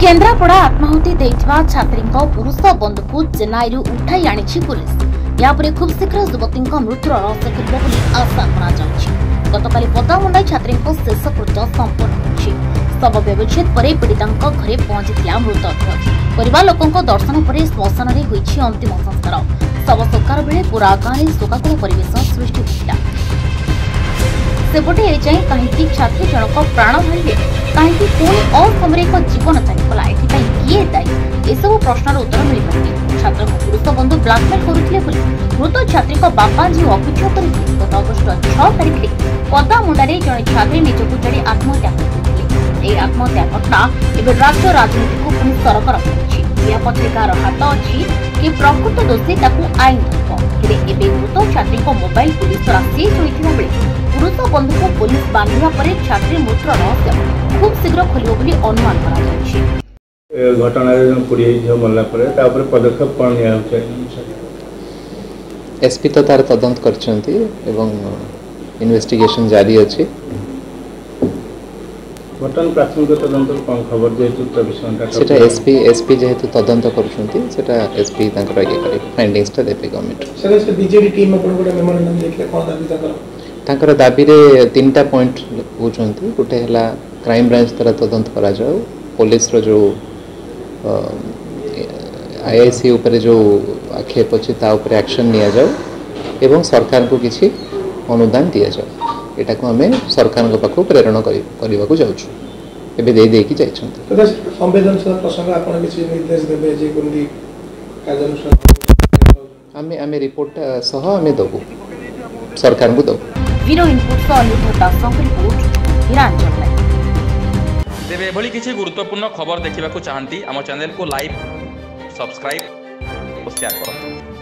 केन्द्रापड़ा आत्माहुति देइथिबा छात्रीଙ୍କ पुरुष बंधुକୁ चेन्नईରୁ उठाई आनिछि पुलिस। यापरे खूब शीघ्र युवतीଙ୍କ मृत्युर रहस्य खुलिବ ବୋଲି आशा କରାଯାଉଛି। गतकाली पदामुंडाई छात्रीଙ୍କ शेषकृत्य संपन्न ହୋଇଛି। शव व्यवच्छेद पर पीड़िताଙ୍କ घरे पहुंचिथिला मृतदेह। परिवार लोकଙ୍କ दर्शन पर श्मशान रे होईछि अंतिम संस्कार। शव संस्कार बेले पूरा गाँव में शोकाकुल परिवेश सृष्टि होइला। सेपटे एजाएं कहीं छात्री जनक प्राण हरिले कहीं पुणी असमय एक जीवन चलीगला एथिपाई किए दायी एसबू प्रश्नर उत्तर मिल पारे। छात्र पुरुष बंधु ब्लाकमेल करुथिले बोली मृत छात्री बापा जी अभियोग करथिले। गत अगस्ट 6 तारिख में पदामुंडारे जड़े छात्री निजकू जारी आत्महत्या करथिले। एही आत्महत्या घटना एवं राज्य राजनीति को पुणी सरकार करिछि। या पछे कार हाथ अछि कि प्रकृत दोषी ताकू आईन धरब। एबे मृत छात्री मोबाइल पुलिस द्वारा सीज होइथिबा बेले पुरुष बंधु को पुलिस बांधिबा परे छात्री मृत्यु रहस्य खूब शीघ्र खोलिबो बोली अनुमान करा जायछि। घटना पुरी मरला पदक्षेप कौन एसपी तो तार तदंत करछंती एवं इन्वेस्टिगेशन जारी अछि। बर्तमान प्राथमिक तदंत कौन खबर जेतु 24 घंटा सेटा एसपी जेहेतु तदंत करछंती सेटा एसपी तांकर ये करे फाइंडिंग्स ता देबे गवर्नमेंट से बीजेडी टीम अपन गोटे मेमोरेंडम देखले कोन दाबी तांकर दाबी रे तीनटा पॉइंट पूछंती। गोटे हला क्राइम ब्रांच द्वारा तदंत करा जाऊ, पुलिस रो जो आईआईसी ऊपर जो आक्षेप अच्छे ता ऊपर एक्शन निया जाऊ एवं सरकार को किसी अनुदान दिया जाऊ। एटा को हमें सरकार को पाखु प्रेरणा करबा को जाउछु। एबे दे कि जाइछंती संवेदनशील प्रसंग आपण किसी निर्देश देबे जे कोनदी कार्यानुष्ठान हमें रिपोर्ट सह हमें दबु सरकार को दबु। ब्यूरो इनपुट सह अनुरोध रिपोर्ट हिरांचल लाइव। तेरे एभली किसी गुरुत्वपूर्ण खबर देखा चाहती आम चैनल को लाइक सब्सक्राइब और शेयर करें।